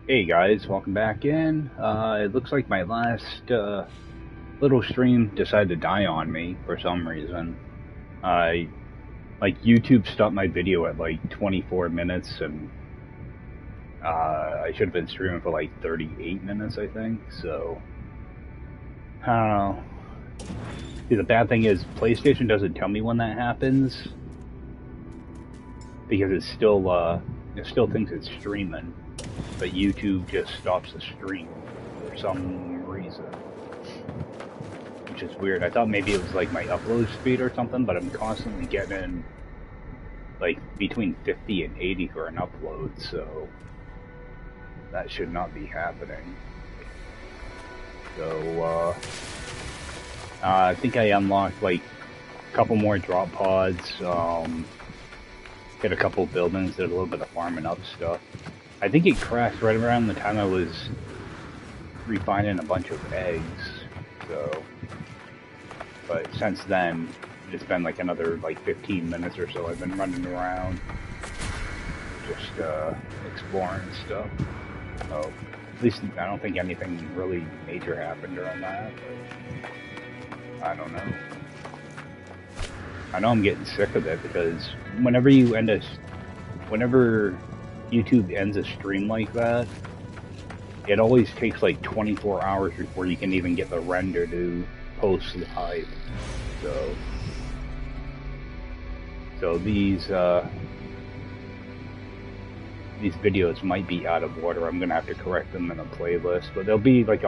Hey guys, welcome back in. It looks like my last little stream decided to die on me for some reason. I YouTube stopped my video at like 24 minutes, and I should have been streaming for like 38 minutes, I think. So, I don't know. See, the bad thing is PlayStation doesn't tell me when that happens because it still thinks it's streaming, but YouTube just stops the stream for some reason. Which is weird. I thought maybe it was like my upload speed or something, but I'm constantly getting like between 50 and 80 for an upload, so that should not be happening. So, I think I unlocked like a couple more drop pods, hit a couple buildings, did a little bit of farming up stuff. I think it crashed right around the time I was refining a bunch of eggs, so, but since then, it's been like another like 15 minutes or so I've been running around just exploring stuff. So at least I don't think anything really major happened during that, but I don't know. I know I'm getting sick of it because whenever YouTube ends a stream like that, it always takes like 24 hours before you can even get the render to post live. So these videos might be out of order. I'm gonna have to correct them in a playlist, but there'll be like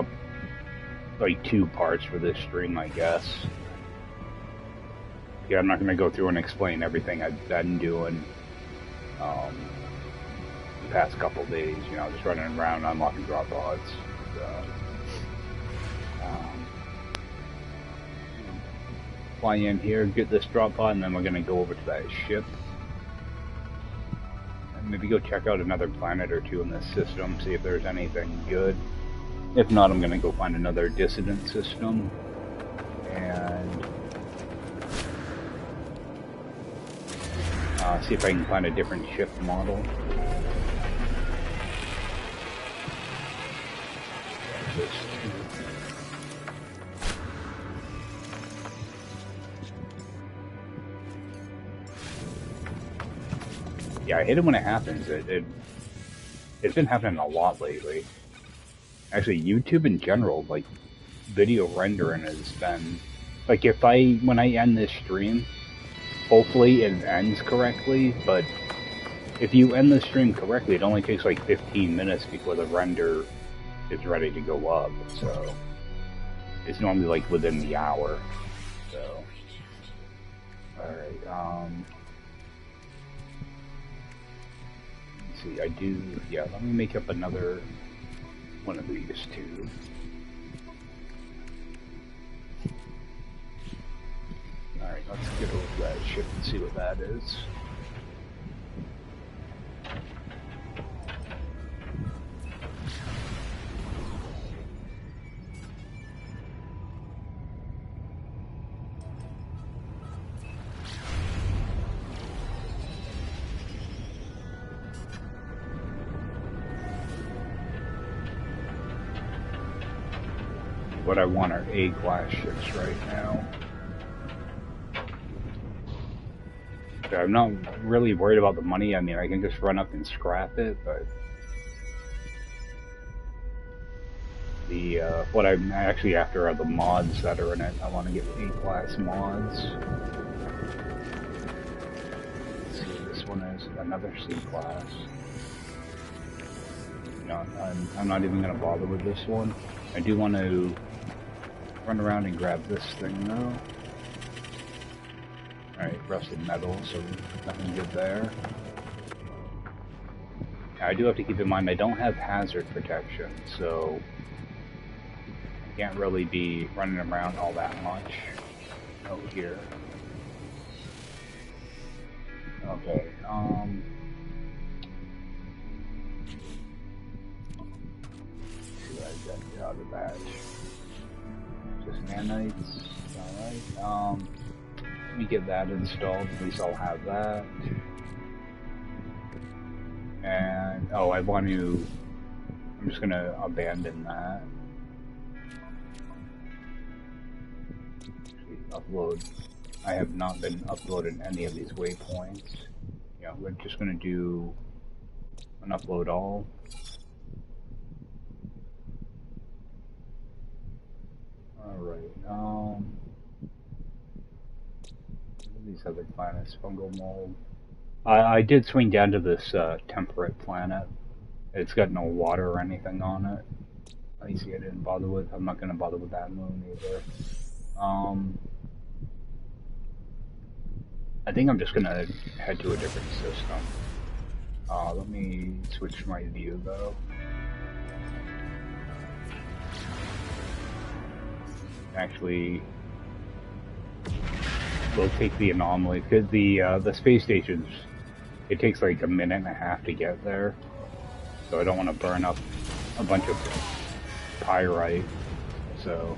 two parts for this stream, I guess. Yeah, I'm not gonna go through and explain everything I've been doing the past couple days. You know, just running around unlocking drop pods. Fly in here, get this drop pod, and then we're gonna go over to that ship. Maybe go check out another planet or two in this system, see if there's anything good. If not, I'm gonna go find another dissident system and see if I can find a different ship model. Yeah, I hate it when it happens. It's been happening a lot lately. Actually, YouTube in general, like video rendering has been like when I end this stream, hopefully it ends correctly, but if you end the stream correctly, it only takes like 15 minutes before the render is ready to go up, so it's normally like within the hour. So, alright, let's see, let me make up another one of these two. Alright, let's get over to that ship and see what that is. What I want are A-class ships right now. So I'm not really worried about the money. I mean, I can just run up and scrap it, but what I'm actually after are the mods that are in it. I want to get A-class mods. Let's see, this one is another C-class. No, I'm not even going to bother with this one. I do want to run around and grab this thing though. Alright, rusted metal, so nothing good there. I do have to keep in mind I don't have hazard protection, so I can't really be running around all that much out here. Okay, see what I got out of that. Just nanites, alright, let me get that installed, at least I'll have that. And, oh, I want to I'm just gonna abandon that. Actually, upload. I have not been uploading any of these waypoints. Yeah, we're just gonna do an upload all. Alright, these other planets, fungal mold. I did swing down to this temperate planet. It's got no water or anything on it. I see I didn't bother with. I'm not gonna bother with that moon either. I think I'm just gonna head to a different system. Let me switch my view though. Actually, we'll take the anomaly because the space stations. It takes like a minute and a half to get there, so I don't want to burn up a bunch of pyrite. So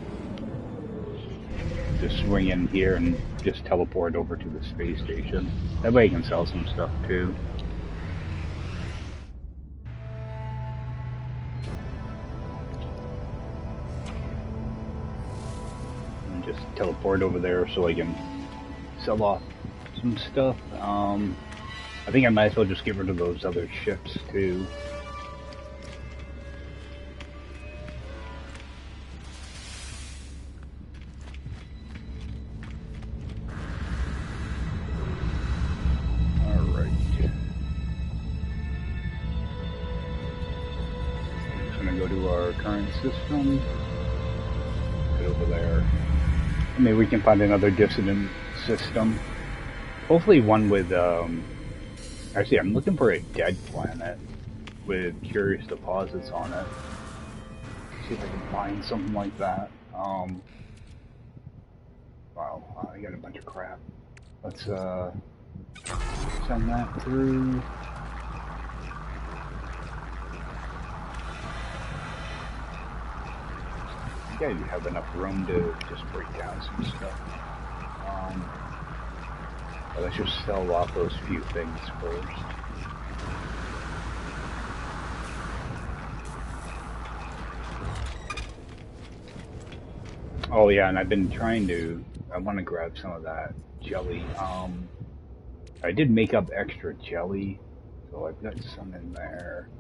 just swing in here and just teleport over to the space station. That way I can sell some stuff too. And just teleport over there so I can sell off some stuff. I think I might as well just get rid of those other ships too. Alright. I'm just gonna go to our current system. Get over there. Maybe we can find another dissident system. Hopefully one with, actually, I'm looking for a dead planet with curious deposits on it. See if I can find something like that. Wow, I got a bunch of crap. Let's send that through. I think I have enough room to just break down some stuff. But let's just sell off those few things first. Oh yeah, and I've been trying to, I want to grab some of that jelly. I did make up extra jelly, so I've got some in there.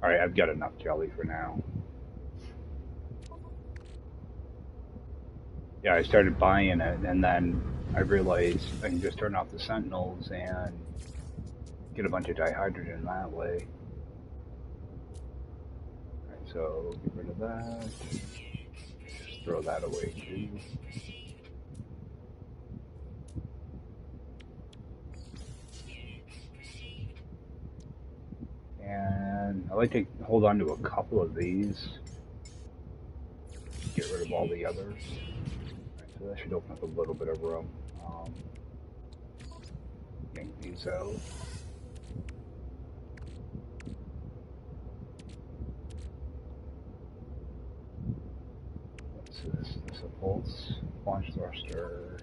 Alright, I've got enough jelly for now. Yeah, I started buying it, and then I realized I can just turn off the sentinels and get a bunch of dihydrogen that way. Alright, so get rid of that. Just throw that away too. And I like to hold on to a couple of these. Get rid of all the others. So that should open up a little bit of room. Yank these out. What's this? This is a pulse launch thruster.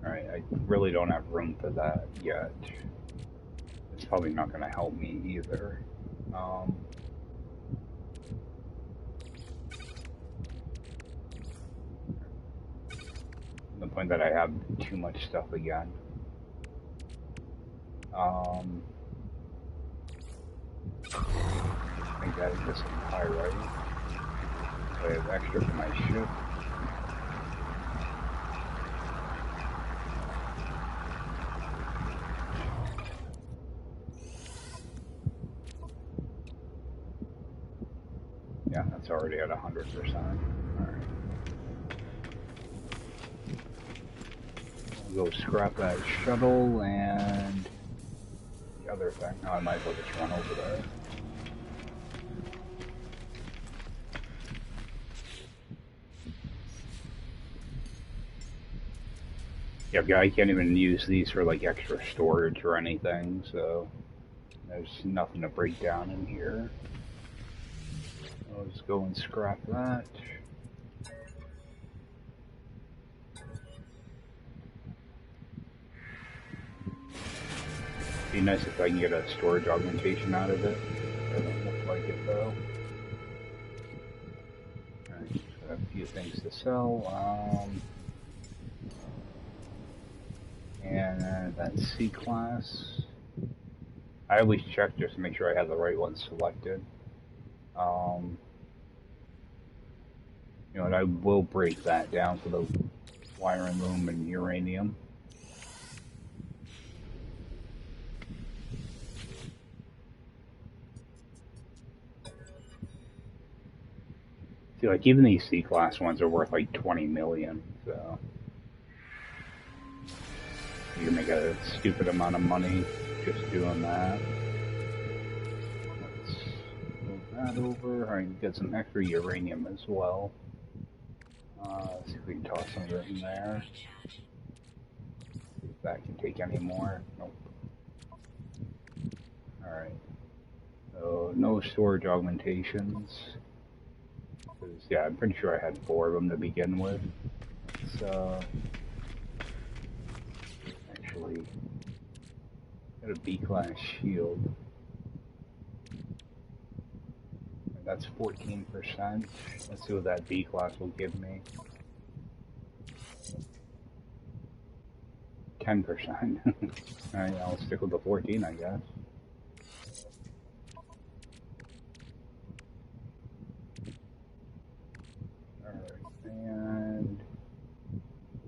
Alright, I really don't have room for that yet. It's probably not going to help me either. The point that I have too much stuff again. I think that is just high right. So I have extra for my ship. Yeah, that's already at 100%. Alright. We'll go scrap that shuttle and the other thing. Now I might as well just run over there. Yeah, I can't even use these for like extra storage or anything, so there's nothing to break down in here. I'll just go and scrap that. Be nice if I can get a storage augmentation out of it. Doesn't look like it though. a few things to sell. And that C-Class. I always check just to make sure I have the right one selected. You know, and I will break that down for the wire and loom and uranium. See, like, even these C-Class ones are worth like 20 million, so you can make a stupid amount of money just doing that. Let's move that over. Alright, get some extra uranium as well. See if we can toss some of it in there. See if that can take any more. Nope. Alright. So, no storage augmentations. Yeah, I'm pretty sure I had 4 of them to begin with. Let's, actually got a B-class shield. And that's 14%. Let's see what that B-class will give me. 10%. Alright, I'll stick with the 14, I guess. And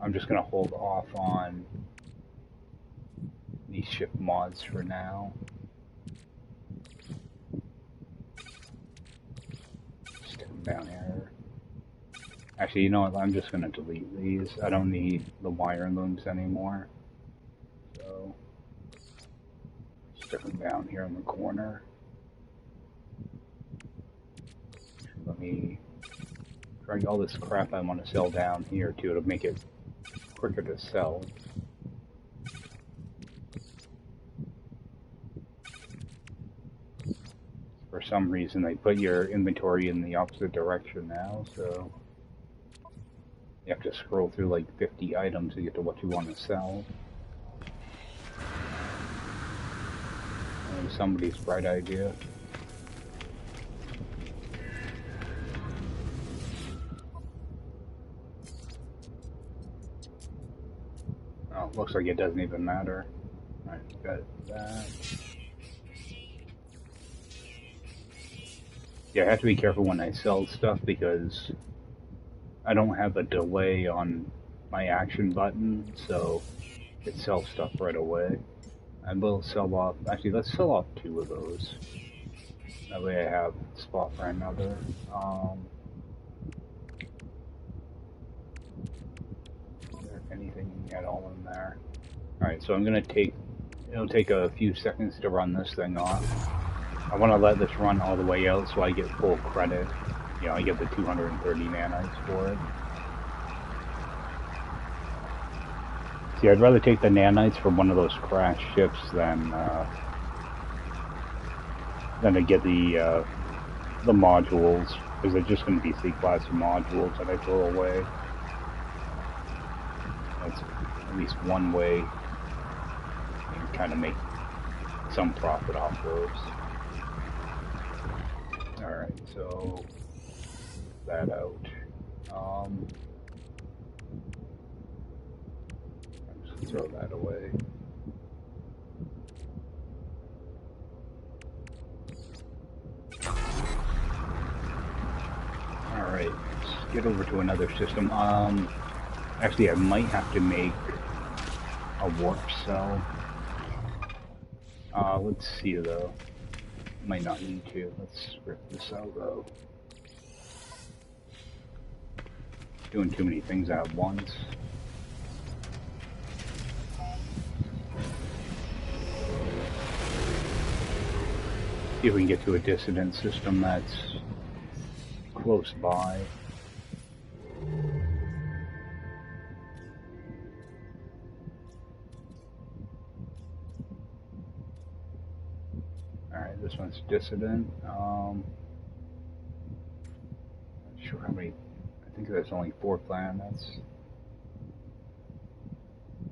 I'm just going to hold off on these ship mods for now. Stick them down here. Actually, you know what? I'm just going to delete these. I don't need the wire looms anymore. So, stick them down here in the corner. Let me drag all this crap I want to sell down here too to make it quicker to sell. For some reason they put your inventory in the opposite direction now, so you have to scroll through like 50 items to get to what you want to sell. Somebody's bright idea. Oh, looks like it doesn't even matter. Alright, got that. Yeah, I have to be careful when I sell stuff because I don't have a delay on my action button, so it sells stuff right away. I will sell off, actually let's sell off 2 of those. That way I have a spot for another. Is there anything at all in there? Alright, so I'm gonna it'll take a few seconds to run this thing off. I want to let this run all the way out so I get full credit. You know, I get the 230 nanites for it. See, I'd rather take the nanites from one of those crashed ships than to get the modules, because they're just going to be C-class modules that I throw away. That's at least one way you can kind of make some profit off those. Alright, so that out. I'm just gonna throw that away. Alright, let's get over to another system. Actually I might have to make a warp cell. Let's see though. Might not need to. Let's rip this out though. Doing too many things at once. See if we can get to a dissident system that's close by. Alright, this one's dissident. Not sure how many. I think there's only 4 planets.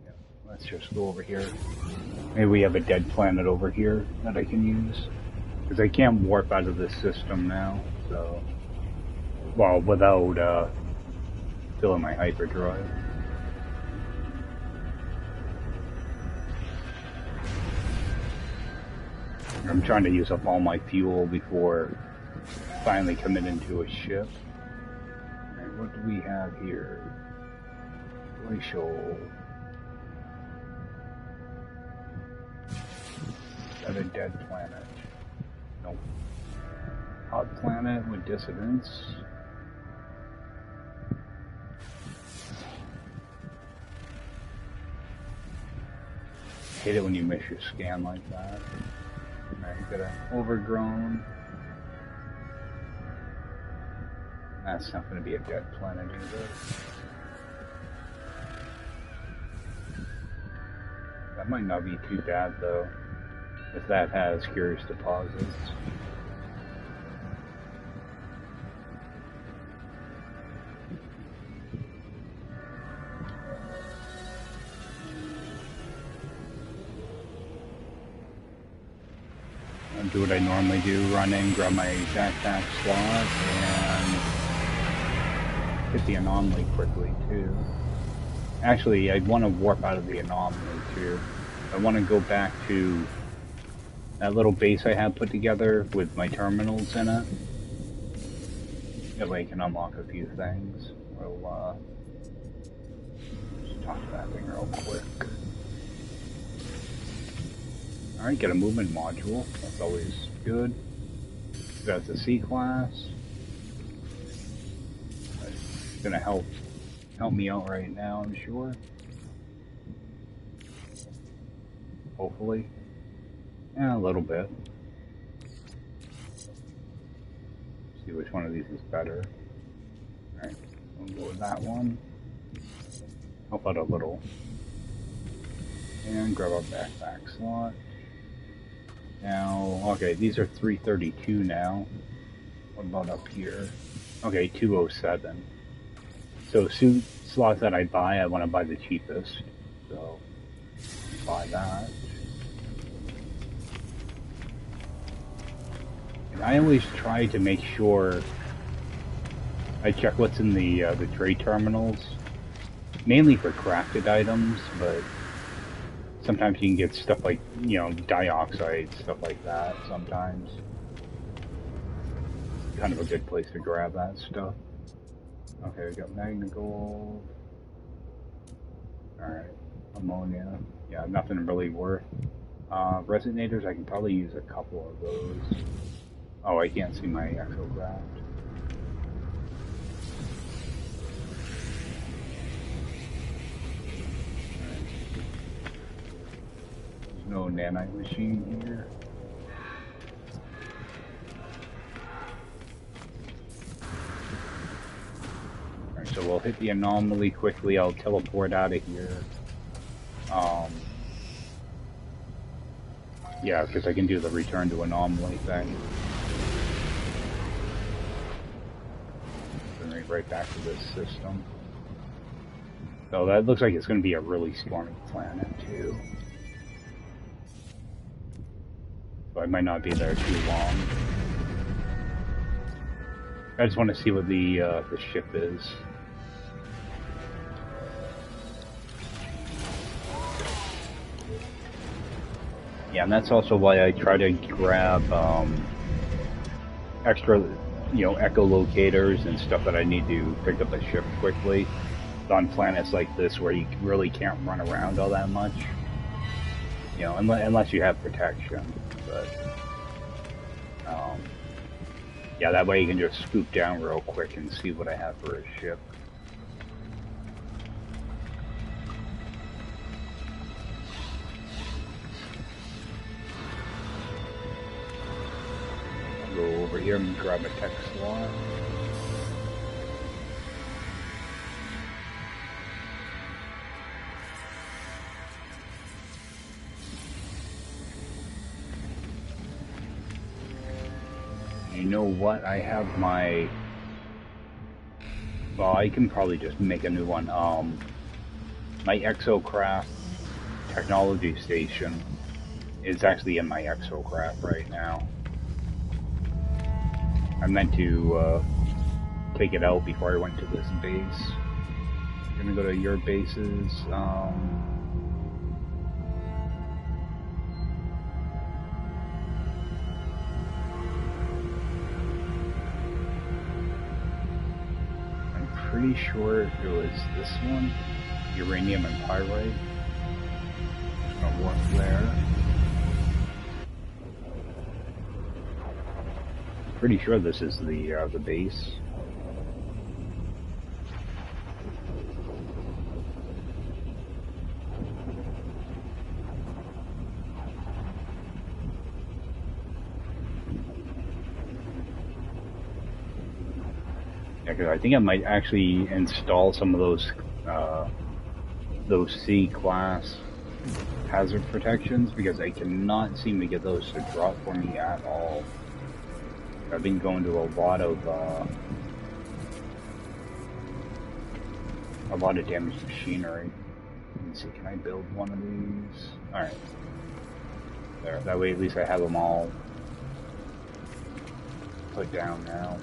Yeah, let's just go over here. Maybe we have a dead planet over here that I can use. Because I can't warp out of this system now, so. Well, without filling my hyperdrive. I'm trying to use up all my fuel before finally committing to a ship. Alright, what do we have here? Glacial. Is that a dead planet? Nope. Hot planet with dissidents. Hate it when you miss your scan like that. Alright, got an overgrown. That's not going to be a dead planet either. That might not be too bad though, if that has curious deposits. I'll do what I normally do, run in, grab my backpack slot, and hit the anomaly quickly too. Actually, I want to warp out of the anomaly too. I want to go back to that little base I had put together with my terminals in it. That way I can unlock a few things. We'll just talk to that thing real quick. Alright, get a movement module. That's always good. That's a C class. It's gonna help me out right now, I'm sure. Hopefully. Yeah, a little bit. See which one of these is better. Alright, we'll go with that one. Help out a little. And grab our backpack slot. Now, okay, these are 332 now. What about up here? Okay, 207. So suit slots that I buy, I want to buy the cheapest. So, buy that. And I always try to make sure I check what's in the trade terminals. Mainly for crafted items, but sometimes you can get stuff like, you know, dioxide, stuff like that sometimes. Kind of a good place to grab that stuff. Okay, we got Magnagold. Alright, ammonia. Yeah, nothing really worth. Resonators, I can probably use a couple of those. Oh, I can't see my Exocraft. There's no nanite machine here. So we'll hit the anomaly quickly. I'll teleport out of here. Yeah, because I can do the return to anomaly thing. Bring me right back to this system. So that looks like it's going to be a really stormy planet too. So I might not be there too long. I just want to see what the ship is. Yeah, and that's also why I try to grab extra, you know, echolocators and stuff that I need to pick up the ship quickly. On planets like this where you really can't run around all that much. You know, unless you have protection. But, yeah, that way you can just scoop down real quick and see what I have for a ship. Go over here and grab a tech slot. You know what? I have my... Well, I can probably just make a new one. My Exocraft technology station is actually in my Exocraft right now. I meant to take it out before I went to this base. I'm gonna go to your bases. I'm pretty sure it was this one, uranium and pyrite. Just gonna work there. Pretty sure this is the base. Yeah, because I think I might actually install some of those C-class hazard protections, because I cannot seem to get those to drop for me at all. I've been going to a lot of damaged machinery. Let's see, can I build one of these? Alright. There, that way at least I have them all put down now.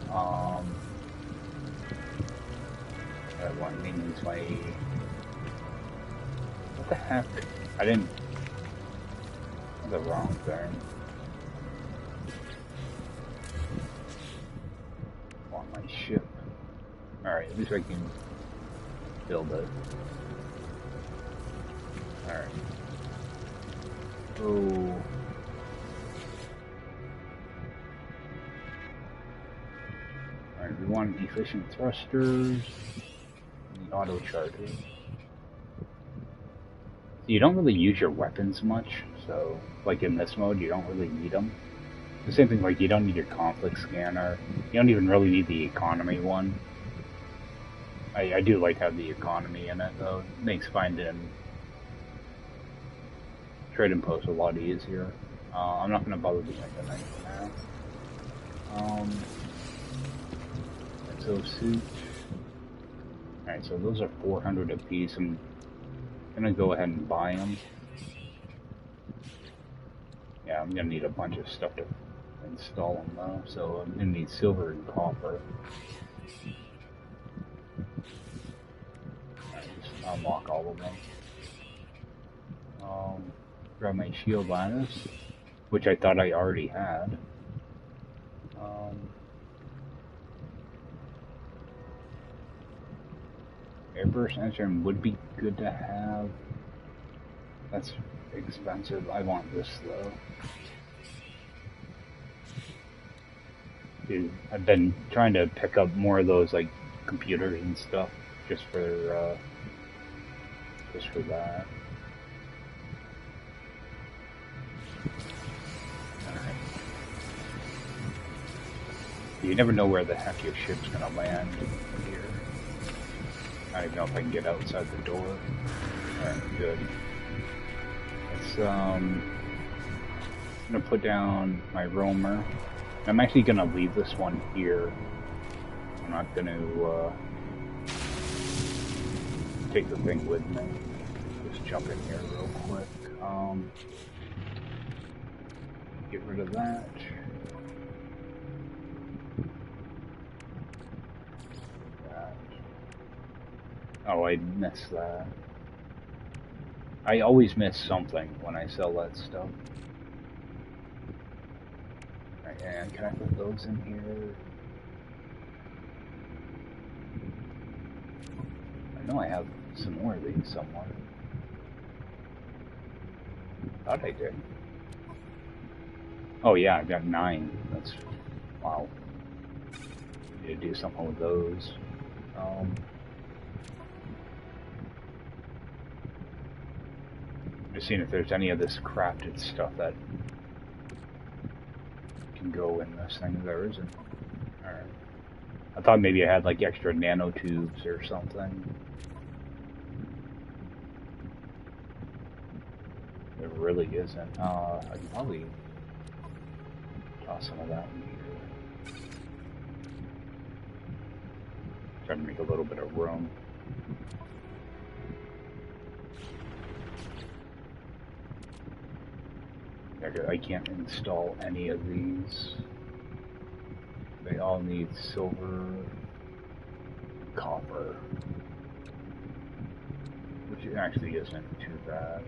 That one means my... What the heck? I didn't... The wrong thing. Ship. Alright, at least I can build it. Alright. Oh. Alright, we want efficient thrusters and auto chargers. You don't really use your weapons much, so like in this mode you don't really need them. The same thing, like, you don't need your conflict scanner. You don't even really need the economy one. I do like having the economy in it, though. It makes finding trading posts a lot easier. I'm not going to bother doing anything for now. Exosuit. Alright, so those are 400 apiece. I'm going to go ahead and buy them. Yeah, I'm going to need a bunch of stuff to install them though, so I'm going to need silver and copper. Alright, just unlock all of them. Grab my shield lattice, which I thought I already had. Airburst engine would be good to have. That's expensive. I want this though. Dude, I've been trying to pick up more of those like computers and stuff just for that. Alright. You never know where the heck your ship's gonna land here. I don't even know if I can get outside the door. Alright, good. Let's I'm gonna put down my roamer. I'm actually gonna leave this one here. I'm not gonna take the thing with me. Just jump in here real quick. Get rid of that. Oh, I missed that. I always miss something when I sell that stuff. Right, and can I put those in here? I know I have some more of these somewhere. Thought I did. Oh yeah, I've got 9. That's... wow. Need to do something with those. Just seeing if there's any of this crafted stuff that can go in this thing. There isn't. Alright. I thought maybe I had like extra nanotubes or something. There really isn't. I can probably toss some of that in here. Trying to make a little bit of room. I can't install any of these. They all need silver. copper, which actually isn't too bad.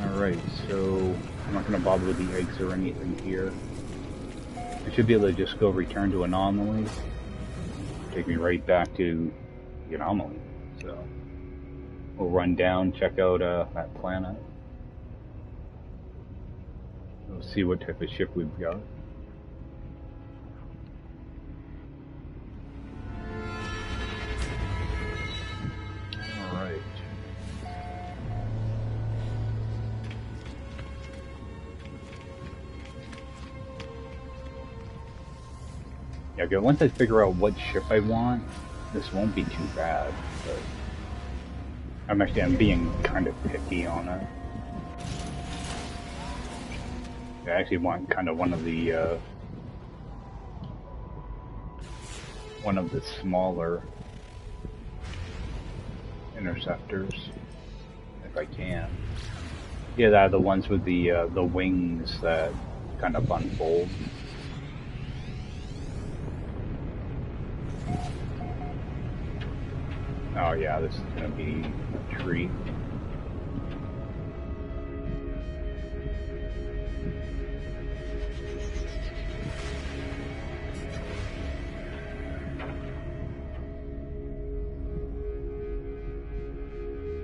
Alright, so I'm not going to bother with the eggs or anything here. I should be able to just go return to anomaly. Take me right back to the anomaly. So we'll run down, check out that planet. We'll see what type of ship we've got. Alright. Yeah, okay, once I figure out what ship I want, this won't be too bad, but I'm being kind of picky on it. I actually want kind of one of the smaller interceptors, if I can. Yeah, they're the ones with the wings that kind of unfold. Oh yeah, this is gonna be a treat.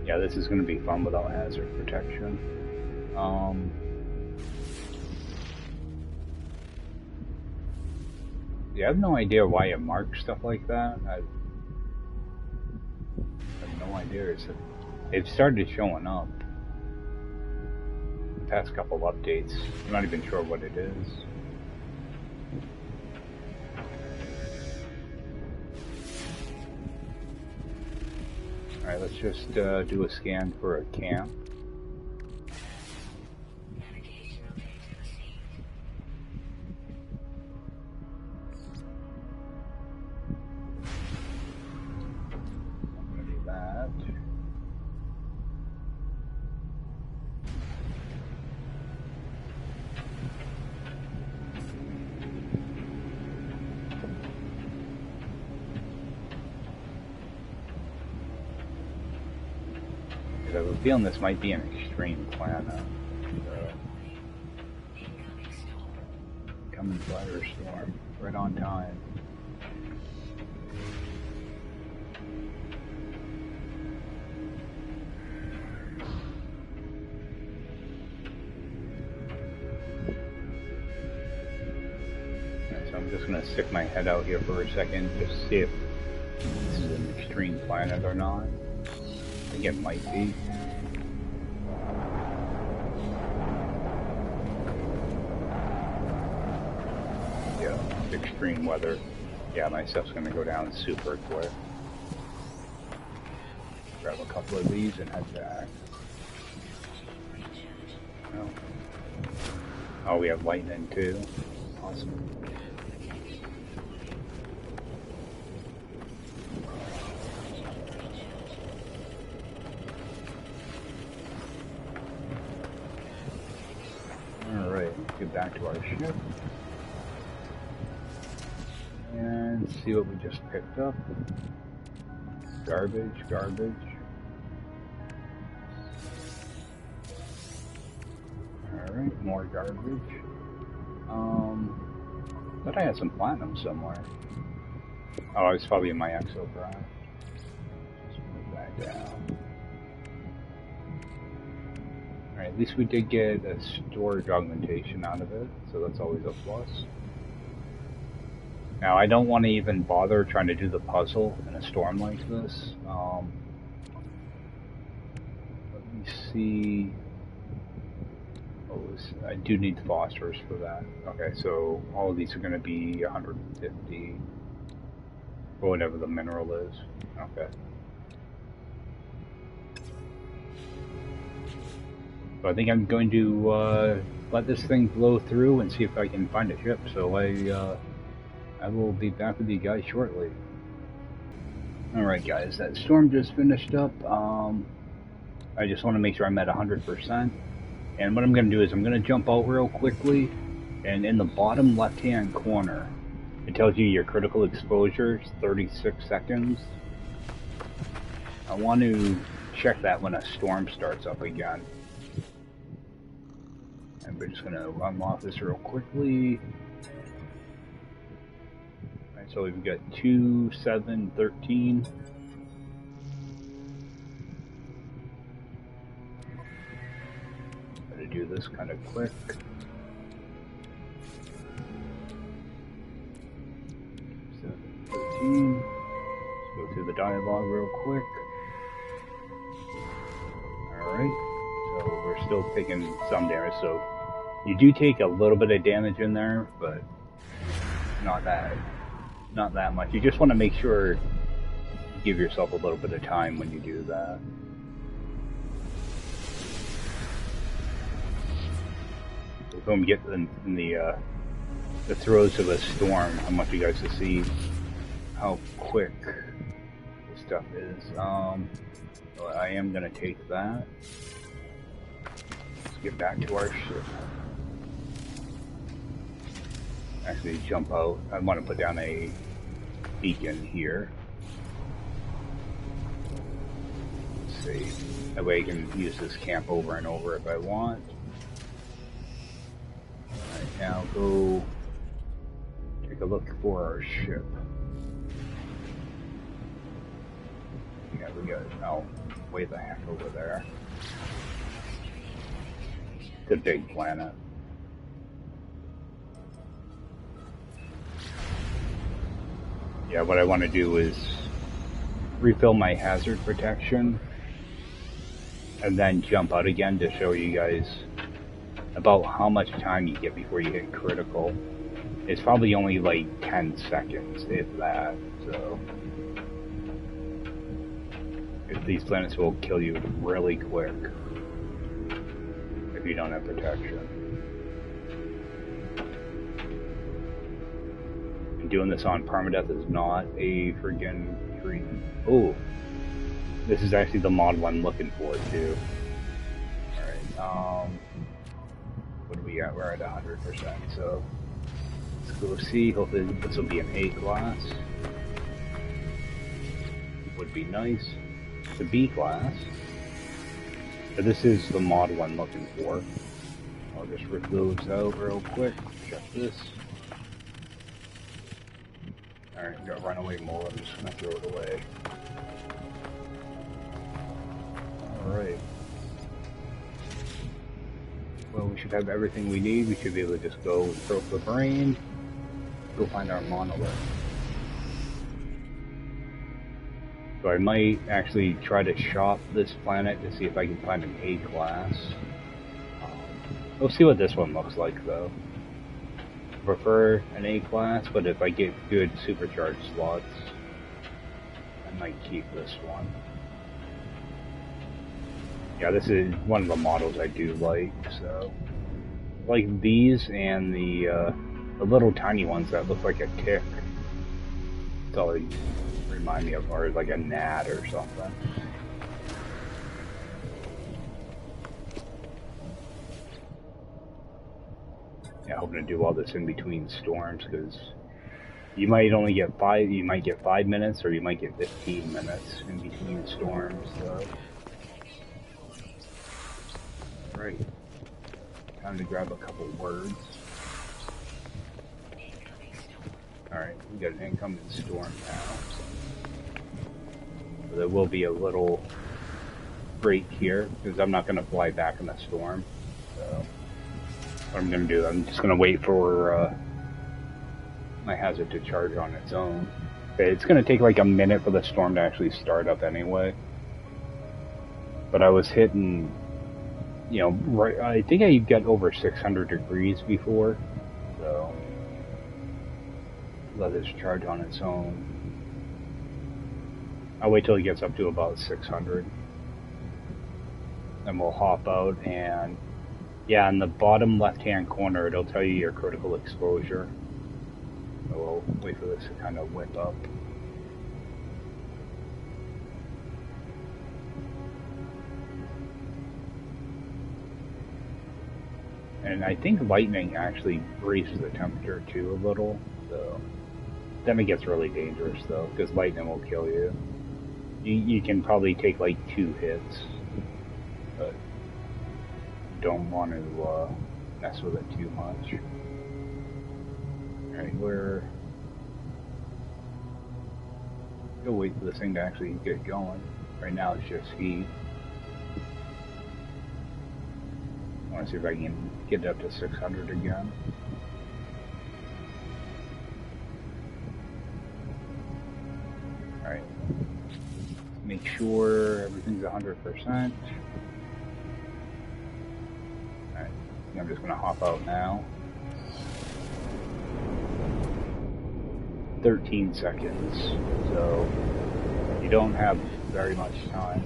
Yeah, this is gonna be fun without hazard protection. Yeah, I have no idea why it marks stuff like that. I have no idea. It started showing up the past couple updates. I'm not even sure what it is. Alright, let's just do a scan for a camp. I have a feeling this might be an extreme planet. Coming firestorm, right on time. Right, so I'm just going to stick my head out here for a second, just see if this is an extreme planet or not. I think it might be. Yeah, extreme weather. Yeah, my stuff's gonna go down super quick. Grab a couple of these and head back. Oh, oh, we have lightning too. Awesome. Get back to our ship and see what we just picked up. Garbage, garbage. Alright, more garbage. But I had some platinum somewhere. Oh, it's probably in my exocraft. Just move that down. Alright, at least we did get a storage augmentation out of it, so that's always a plus. Now, I don't want to even bother trying to do the puzzle in a storm like this. Let me see. Oh, I do need phosphorus for that. Okay, so all of these are going to be 150, or whatever the mineral is. Okay. So I think I'm going to let this thing blow through and see if I can find a ship. So I will be back with you guys shortly. Alright guys, that storm just finished up. I just want to make sure I'm at 100%. And what I'm going to do is I'm going to jump out real quickly And in the bottom left-hand corner, it tells you your critical exposure is 36 seconds. I want to check that when a storm starts up again. And we're just going to unlock this real quickly. Alright, so we've got 2, 7, 13. I'm going to do this kind of quick. 7, 13. Let's go through the dialogue real quick. Alright, so we're still taking some damage, so you do take a little bit of damage in there, but not that much. You just want to make sure you give yourself a little bit of time when you do that. So when we get in the throes of a storm, I want you guys to see how quick this stuff is. So I am going to take that. Let's get back to our ship. Actually jump out. I want to put down a beacon here. Let's see. That way I can use this camp over and over if I want. Alright, now go take a look for our ship. Yeah, we got it. Oh, way the heck over there. It's a big planet. Yeah, what I want to do is refill my hazard protection and then jump out again to show you guys about how much time you get before you hit critical. It's probably only like 10 seconds, if that, so these planets will kill you really quick if you don't have protection. Doing this on Permadeath is not a friggin' treat. Oh, this is actually the mod I'm looking for too. Alright, what are we at? We're at 100%, so let's go see. Hopefully this will be an A class. Would be nice. It's a B class. But this is the mod I'm looking for. I'll just rip those out real quick. Check this. Alright, got runaway mole, I'm just gonna throw it away. Alright. Well, we should have everything we need. We should be able to just go throw up the brain, go find our monolith. So I might actually try to shop this planet to see if I can find an A class. We'll see what this one looks like though. Prefer an A class, but if I get good supercharged slots, I might keep this one. Yeah, this is one of the models I do like, so like these and the little tiny ones that look like a tick. That's all they remind me of, or like a gnat or something. Yeah, hoping to do all this in between storms, because you might only get 5 minutes, or you might get 15 minutes in between storms, so. Alright. Time to grab a couple words. Alright, we got an incoming storm now. So there will be a little break here, because I'm not going to fly back in the storm, so. What I'm going to do, I'm just going to wait for my hazard to charge on its own. Okay, it's going to take like a minute for the storm to actually start up anyway. But I was hitting, you know, right, I think I got over 600 degrees before. So, let this charge on its own. I'll wait till it gets up to about 600. Then we'll hop out and... yeah, in the bottom left-hand corner, it'll tell you your critical exposure. So we'll wait for this to kind of whip up. And I think lightning actually raises the temperature too a little, so then it gets really dangerous though, because lightning will kill you. You can probably take like 2 hits, but you don't want to mess with it too much. Alright, we'll wait for this thing to actually get going. Right now it's just heat. I want to see if I can get it up to 600 again. Alright. Make sure everything's 100%. Alright, I'm just going to hop out now. 13 seconds, so you don't have very much time.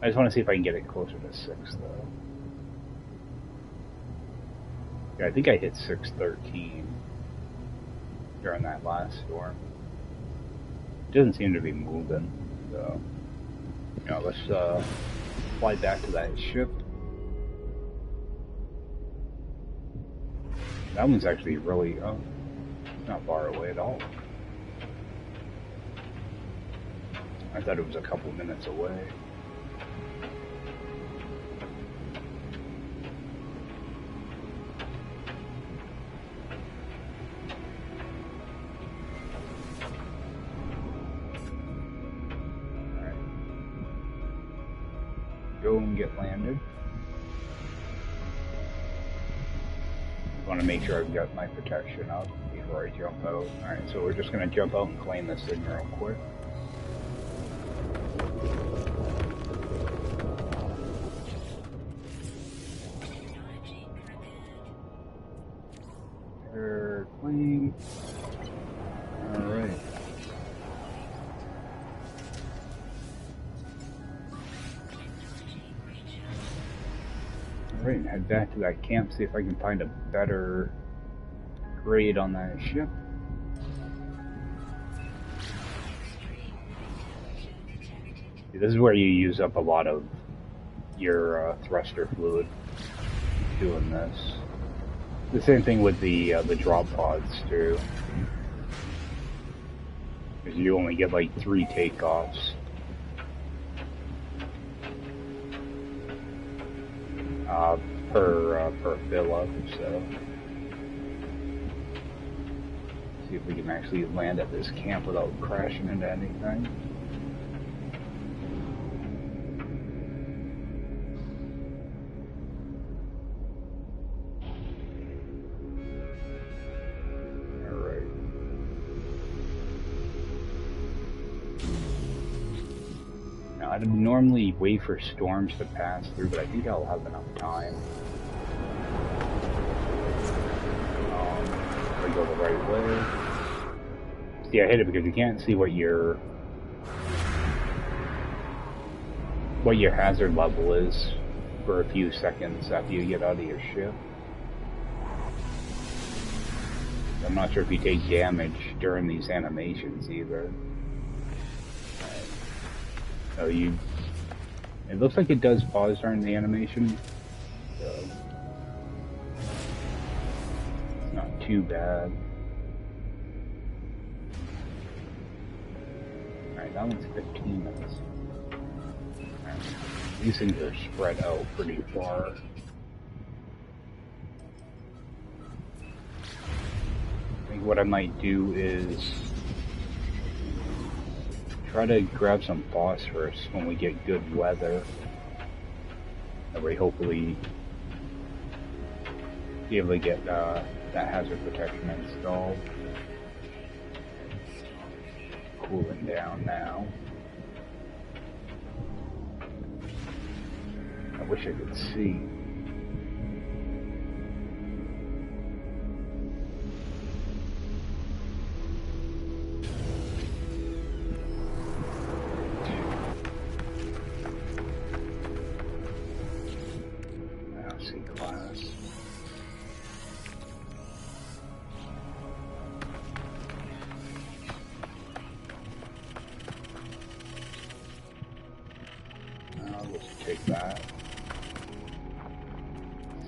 I just want to see if I can get it closer to 6 though. Yeah, I think I hit 613 during that last storm. It doesn't seem to be moving, so you know, let's fly back to that ship. That one's actually really not far away at all. I thought it was a couple minutes away. Alright. Go and get landed. Want to make sure I've got my protection up before I jump out. Alright, so we're just going to jump out and claim this thing real quick. Claim. Alright. Alright, head back to that camp, see if I can find a better grade on that ship. This is where you use up a lot of your thruster fluid doing this. The same thing with the drop pods too. Because you only get like 3 takeoffs. Per fill up, so see if we can actually land at this camp without crashing into anything. Alright. Now I'd normally wait for storms to pass through, but I think I'll have enough time. If I go the right way. See, I hit it because you can't see what your hazard level is for a few seconds after you get out of your ship. I'm not sure if you take damage during these animations either. So it looks like it does pause during the animation, so it's not too bad. Alright, that one's 15 minutes. Right. These things are spread out pretty far. I think what I might do is try to grab some phosphorus when we get good weather. That way hopefully be able to get that hazard protection installed. Cooling down now. I wish I could see.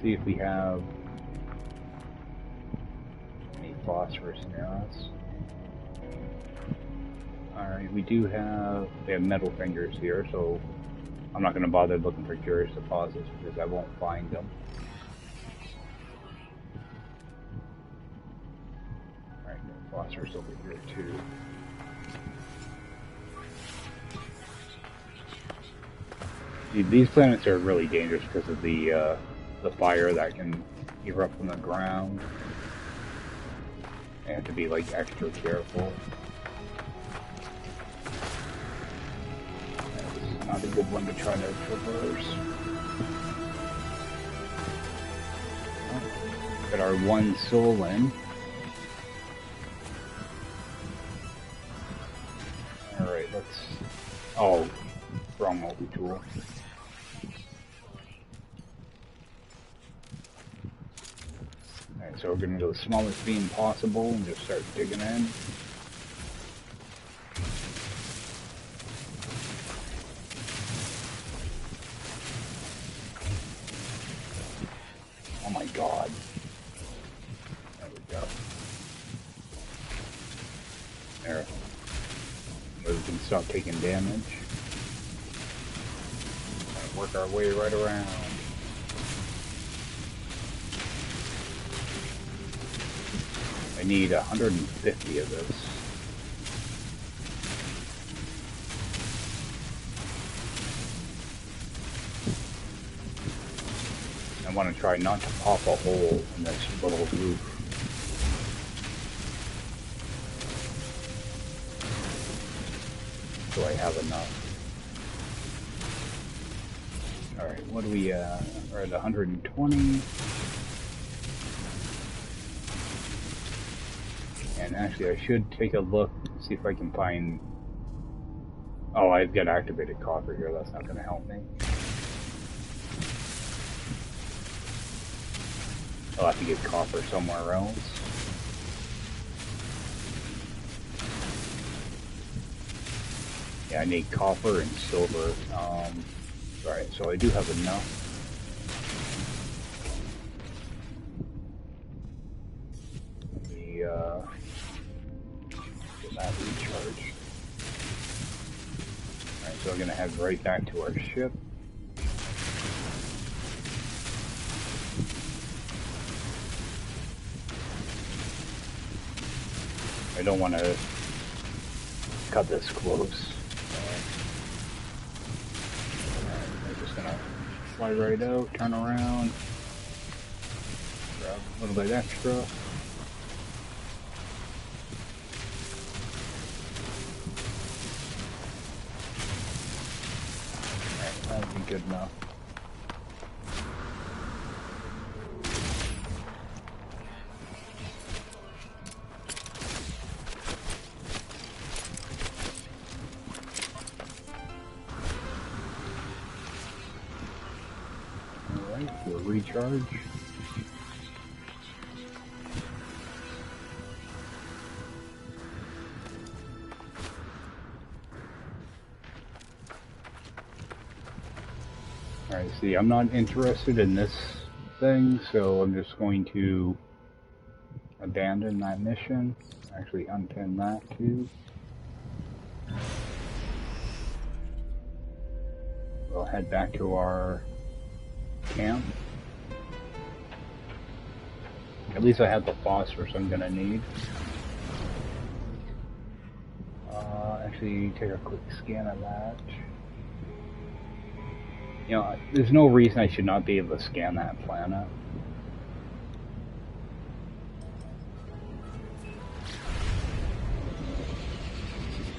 see if we have any phosphorus near us. Alright, we have metal fingers here, so I'm not going to bother looking for curious deposits because I won't find them. Alright, no phosphorus over here too. These planets are really dangerous because of the fire that can erupt from the ground. You have to be like extra careful. This is not a good one to try to traverse. Got our one soul in. Alright, let's... Oh, wrong multi-tool. Alright, so we're going to go the smallest beam possible and just start digging in. Oh my god. There we go. There. We can stop taking damage. Work our way right around. I need 150 of this. I want to try not to pop a hole in this little roof. So I have enough. Alright, what do we, we're at 120. And actually I should take a look, see if I can find... Oh, I've got activated copper here, that's not going to help me. I'll have to get copper somewhere else. Yeah, I need copper and silver. Alright, so I do have enough. Let me get that recharged. Alright, so we're going to head right back to our ship. I don't want to cut this close. Fly right out, turn around, grab a little bit extra. Alright, that'll be good enough. We'll recharge. Alright, see, I'm not interested in this thing, so I'm just going to abandon that mission. Actually, unpin that too. We'll head back to our camp. At least I have the phosphorus I'm gonna need. Actually, take a quick scan of that. You know, there's no reason I should not be able to scan that planet.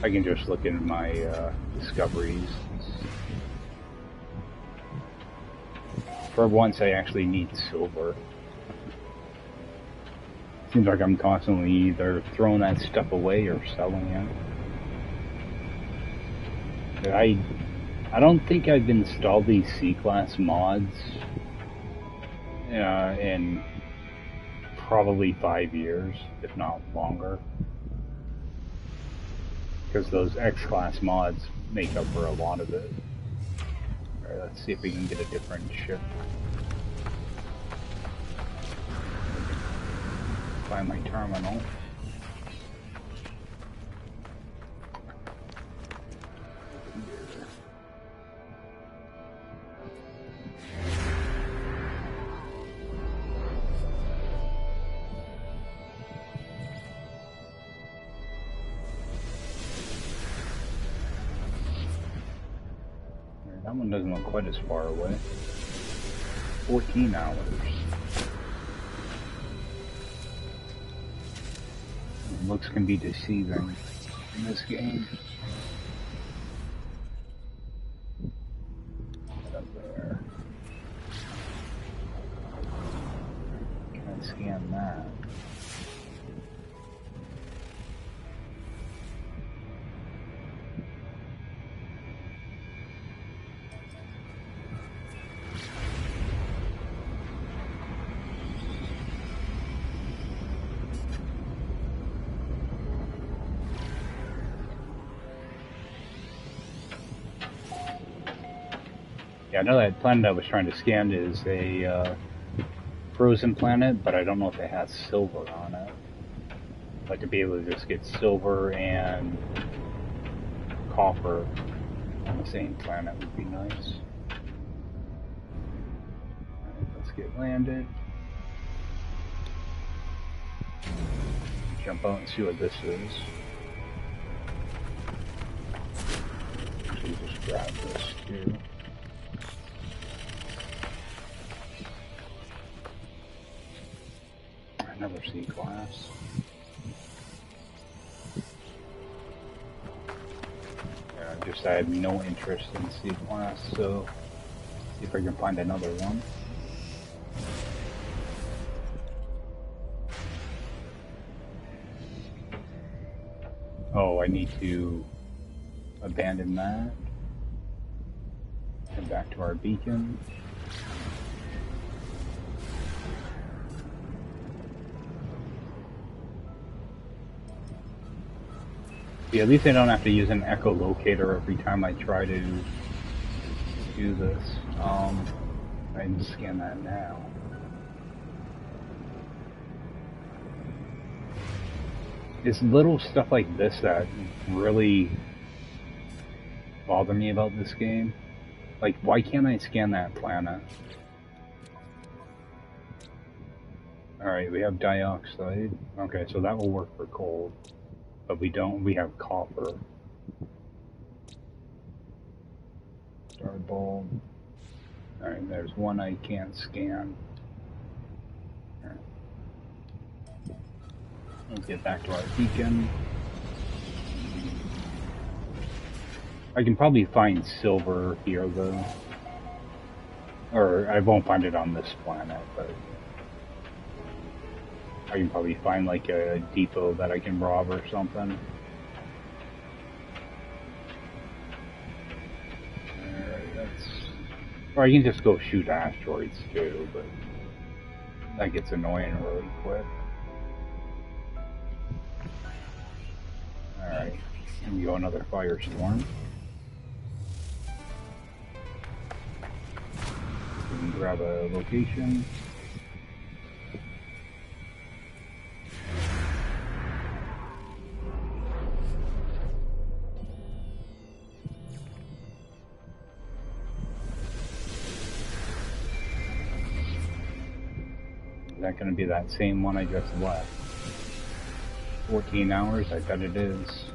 I can just look in my discoveries. For once, I actually need silver. Seems like I'm constantly either throwing that stuff away or selling it. I don't think I've installed these C-class mods in probably 5 years, if not longer. Because those X-class mods make up for a lot of it. Alright, let's see if we can get a different ship. find my terminal. That one doesn't look quite as far away. 14 hours. Looks can be deceiving in this game. Get up there. Can I scan that? Yeah, I know that planet I was trying to scan is a frozen planet, but I don't know if it has silver on it. I'd like to be able to just get silver and copper on the same planet would be nice. Alright, let's get landed. Jump out and see what this is. Actually, just grab this too. Another C-class. Yeah, just I have no interest in C-class, so see if I can find another one. Oh, I need to abandon that. Head back to our beacon. Yeah, at least I don't have to use an echolocator every time I try to do this. I can scan that now. It's little stuff like this that really bother me about this game. Like, why can't I scan that planet? Alright, we have dioxide. Okay, so that will work for coal. But we don't, we have copper. Star bulb. Alright, there's one I can't scan. Alright. Let's get back to our beacon. I can probably find silver here though. Or I won't find it on this planet, but I can probably find like a depot that I can rob or something. Alright, that's... Or I can just go shoot asteroids too, but that gets annoying really quick. Alright, here we go, another firestorm. We can grab a location. Is that going to be that same one I just left? 14 hours? I bet it is.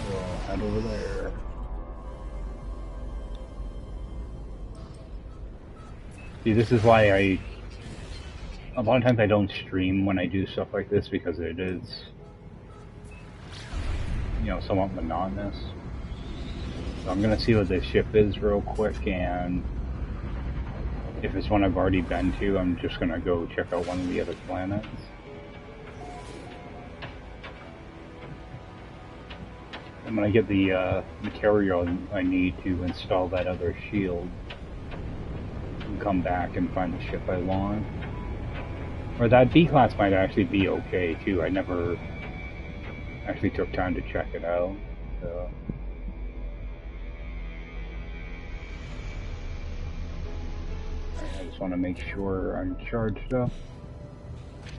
We'll head over there. See, this is why a lot of times I don't stream when I do stuff like this because it is, you know, somewhat monotonous. So I'm gonna see what this ship is real quick, and if it's one I've already been to, I'm just gonna go check out one of the other planets. And when I get the material I need to install that other shield, and come back and find the ship I want. Or that B-class might actually be okay too. I never actually took time to check it out. So. just want to make sure I'm charged up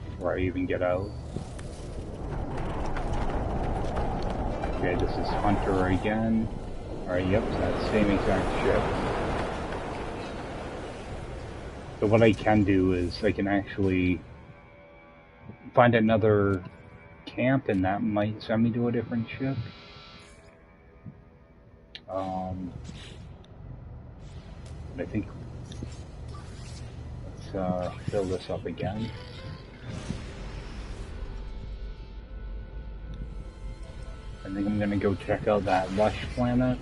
before I even get out. Okay, this is Hunter again. Alright, yep, that same exact ship. So what I can do is I can actually find another camp, and that might send me to a different ship. I think let's fill this up again. I think I'm gonna go check out that lush planet.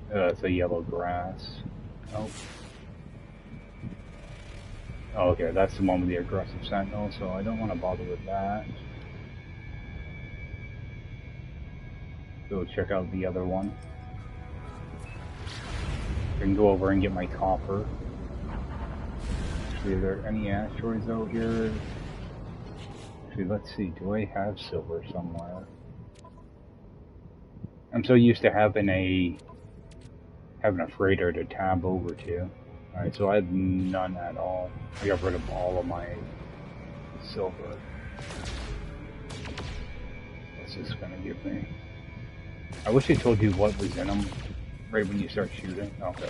It's a yellow grass. Oh. Oh, okay, that's the one with the aggressive sentinel, so I don't want to bother with that. Go check out the other one. I can go over and get my copper. Actually, are there any asteroids out here? Actually, let's see, do I have silver somewhere? I'm so used to having a freighter to tab over to. Alright, so I have none at all. I got rid of all of my silver. What's this gonna give me? I wish I told you what was in them right when you start shooting. Okay.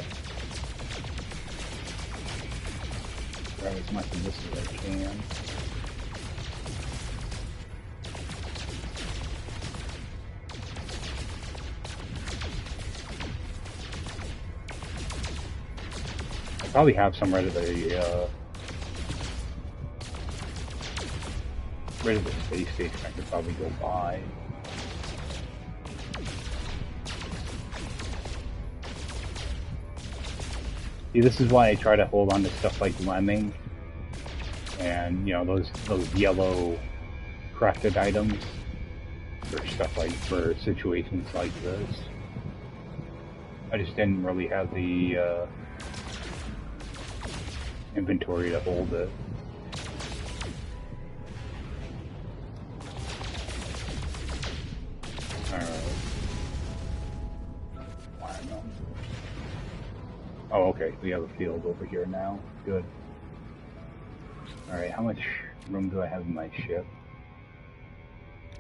Grab as much of this as I can. I probably have some right at the space station I could probably go buy. See, this is why I try to hold on to stuff like lemming and, you know, those yellow crafted items for stuff like, for situations like this. I just didn't really have the inventory to hold it. Oh, okay, we have a field over here now. Good. Alright, how much room do I have in my ship?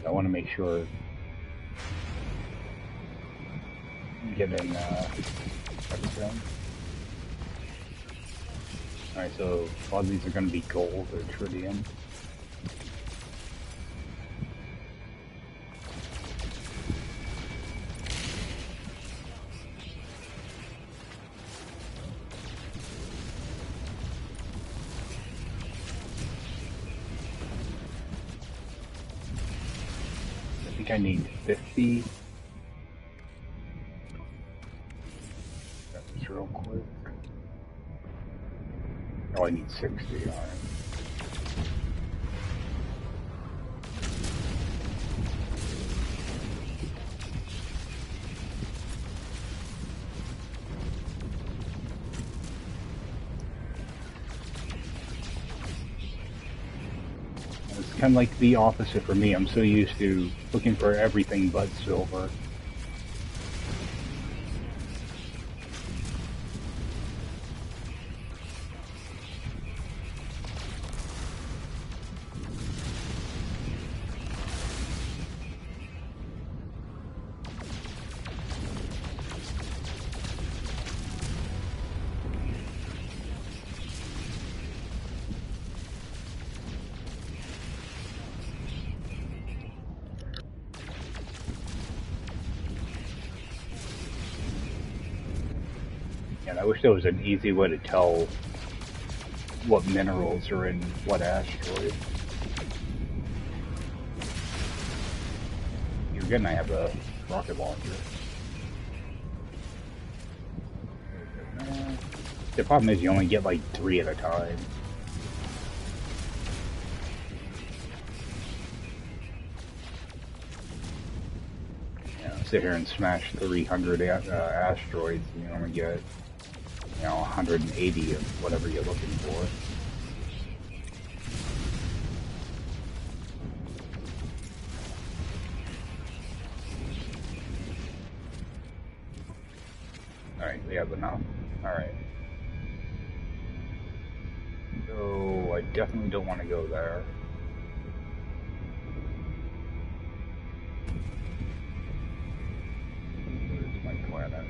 I want to make sure I'm getting everything. Alright, so a lot of these are going to be gold or tritium. I need 50. That's real quick. Oh, I need 60. All right. It's kind of like the opposite for me. I'm so used to looking for everything but silver. I wish there was an easy way to tell what minerals are in what asteroid. You're good, I have a rocket launcher. The problem is you only get like 3 at a time. Sit here and smash 300 asteroids, and you only get, you know, 180 of whatever you're looking for. Alright, we have enough. Alright. So, I definitely don't want to go there. Where's my planet?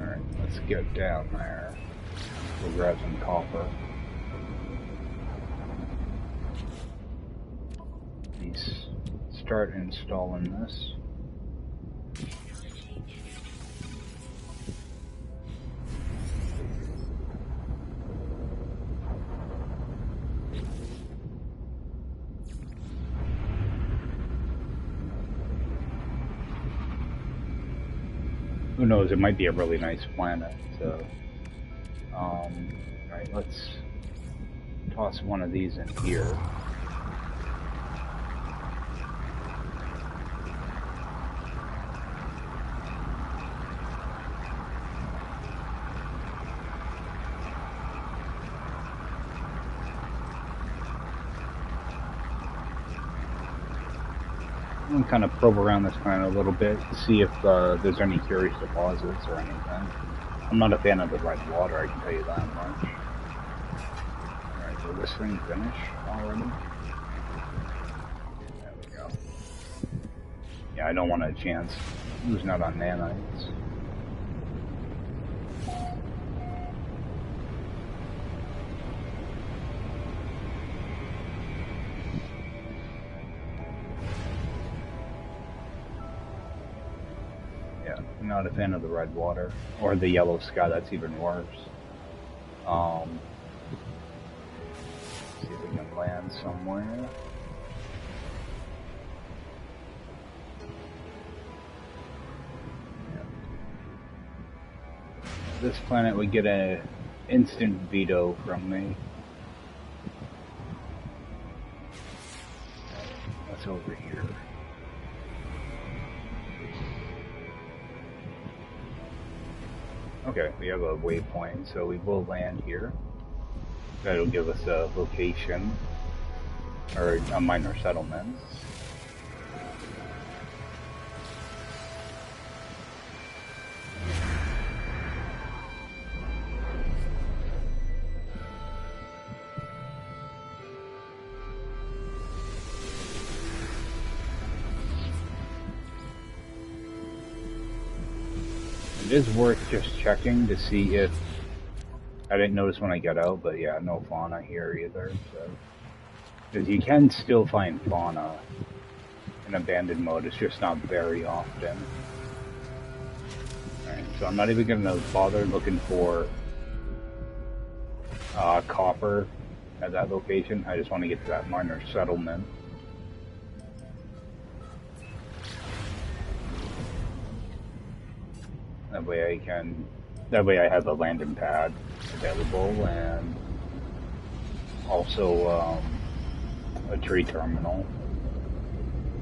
Alright, let's get down there. We'll grab some copper. Please start installing this. Who knows, it might be a really nice planet, so... Alright, let's toss one of these in here. I'm going to kind of probe around this planet a little bit to see if there's any curious deposits or anything. I'm not a fan of the red water, I can tell you that much. Alright, will this thing finish already? There we go. Yeah, I don't want a chance losing out on nanites. I'm not a fan of the red water, or the yellow sky, that's even worse. See if we can land somewhere. Yeah. This planet would get an instant veto from me. What's over here? Okay, we have a waypoint, so we will land here. That'll give us a location, or a minor settlement. It is worth just checking to see if... I didn't notice when I got out, but yeah, no fauna here either, so... Because you can still find fauna in abandoned mode, it's just not very often. Alright, so I'm not even gonna bother looking for copper at that location. I just want to get to that minor settlement. That way I have a landing pad available, and also a tree terminal.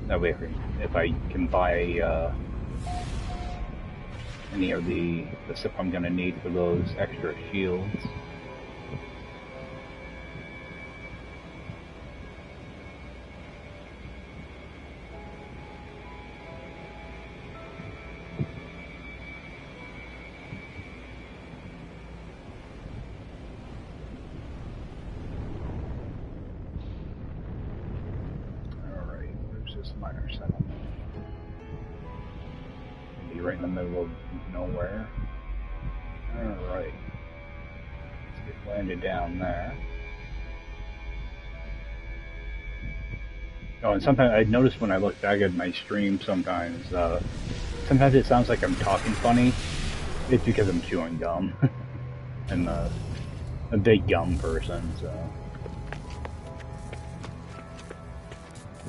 That way if I can buy any of the stuff I'm going to need for those extra shields. Right in the middle of nowhere. Alright. Let's get landed down there. Oh, and sometimes I notice when I look back at my stream sometimes it sounds like I'm talking funny. It's because I'm chewing gum. I'm a big gum person, so...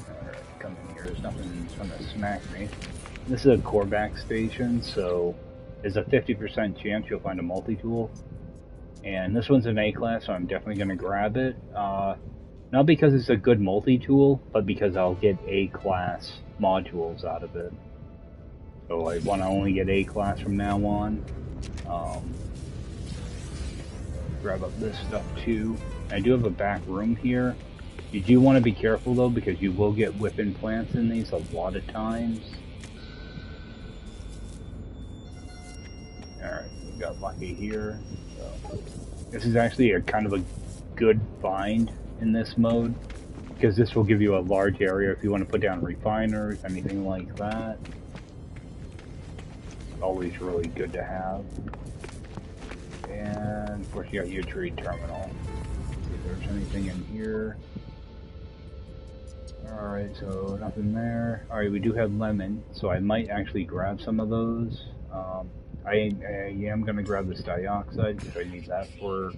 Alright, come in here. There's nothing gonna smack me. This is a Corvax station, so there's a 50% chance you'll find a multi-tool. And this one's an A-class, so I'm definitely going to grab it. Not because it's a good multi-tool, but because I'll get A-class modules out of it. So I want to only get A-class from now on. Grab up this stuff too. I do have a back room here. You do want to be careful though, because you will get whipping plants in these a lot of times. Alright, we got lucky here. So, this is actually a kind of a good find in this mode, because this will give you a large area if you want to put down refiners, anything like that. It's always really good to have. And of course you got your trade terminal. See if there's anything in here. Alright, so nothing there. Alright, we do have lemon, so I might actually grab some of those. I am going to grab this dioxide because I need that for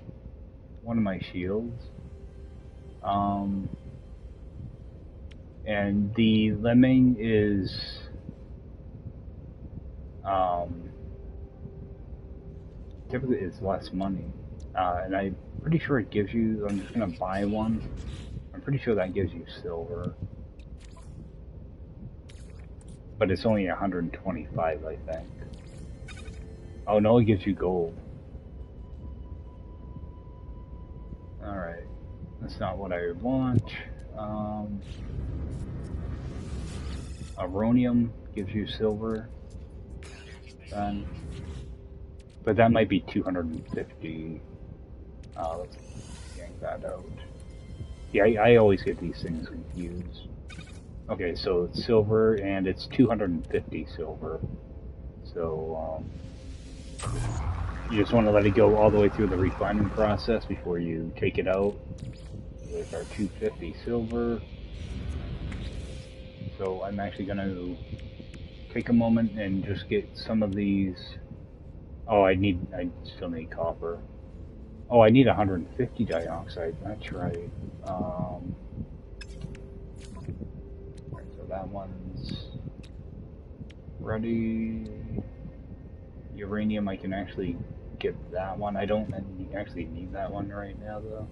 one of my shields. And the lemon is typically it's less money, and I'm pretty sure it gives you, I'm just going to buy one. I'm pretty sure that gives you silver, but it's only 125, I think. Oh no, it gives you gold. Alright, that's not what I want. Aronium gives you silver, then, but that might be 250. Let's yank that out. Yeah, I always get these things confused. Okay, so it's silver, and it's 250 silver. So, you just want to let it go all the way through the refining process before you take it out. There's our 250 silver. So I'm actually going to take a moment and just get some of these. Oh, I still need copper. Oh, I need 150 dioxide, that's right. Alright, so that one's ready. Uranium, I can actually get that one. I don't actually need that one right now, though.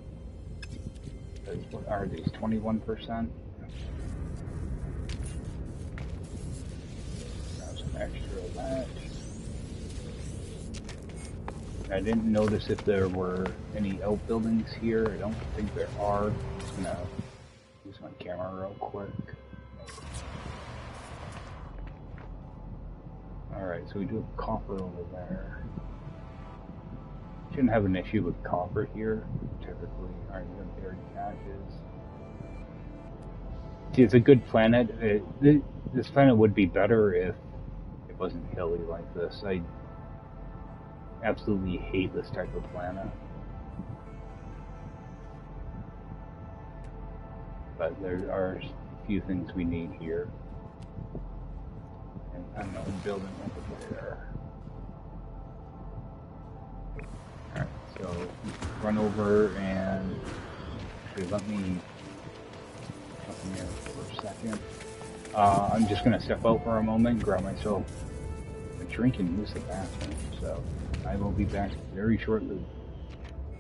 What are these, 21%? Grab some extra of that. I didn't notice if there were any outbuildings here. I don't think there are. I'm just gonna use my camera real quick. Alright, so we do have copper over there. Shouldn't have an issue with copper here, typically. Alright, we have buried caches. See, it's a good planet. This planet would be better if it wasn't hilly like this. I absolutely hate this type of planet. But there are a few things we need here. And I'm not building over there. Alright, so run over and actually let me come here for a second. I'm just going to step out for a moment, grab myself a drink and use the bathroom. So I will be back very shortly.